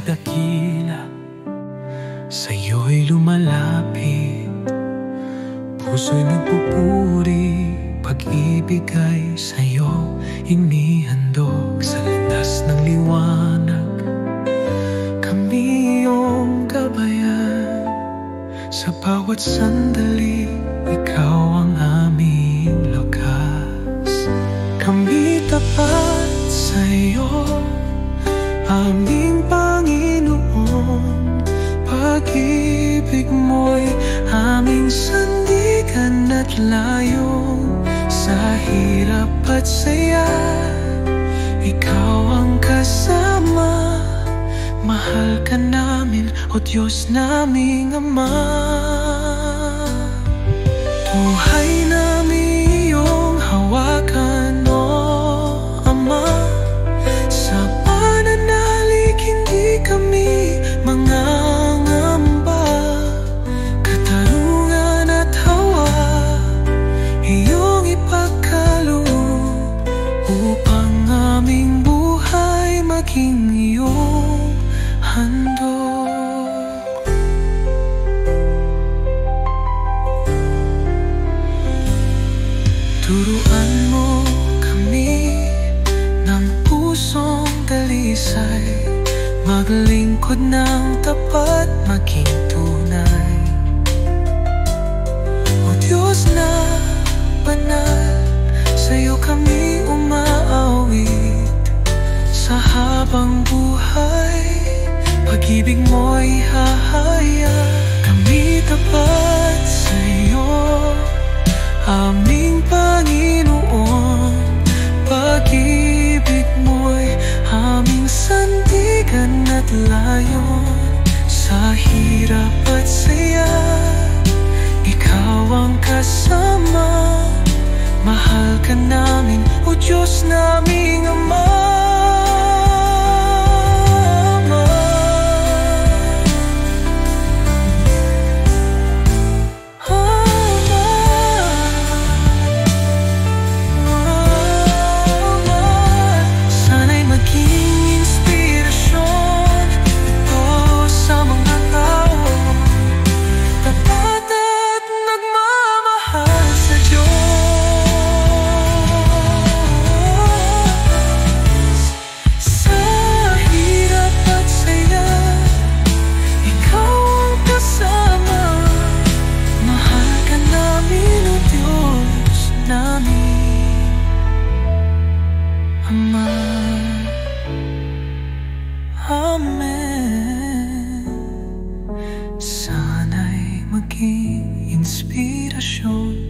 dakila, sa'yo'y lumalapit. Puso'y nagpupuri, pag-ibig ay sa'yo inihandog. Sa landas ng liwanag, kami iyong gabayan. Sa bawat sandali, ikaw ang aming lakas. Kami tapat sa'yo, aming Panginoon. Pag-ibig mo'y aming sandigan at layong sa hirap at saya. Ikaw ang kasama, mahal ka namin, O Diyos naming Ama. Buhay namin iyong hawakan, O Ama. Sa pananalig hindi kami mangangamba. Katarungan at hawa iyong ipagkaloob, upang aming buhay maging iyong handog. Turuan mo kami ng pusong dalisay, maglingkod ng tapat, maging tunay. O Diyos na banal, sa'yo kami umaawit. Sa habang buhay, pag-ibig mo'y hahayag. Kami tapat sa'yo, aming Panginoon. Pag-ibig mo'y aming sandigan at layon. Sa hirap at saya, ikaw ang kasama. Mahal ka namin, O Diyos naming Ama. Amen. Sana'y maging inspirasyon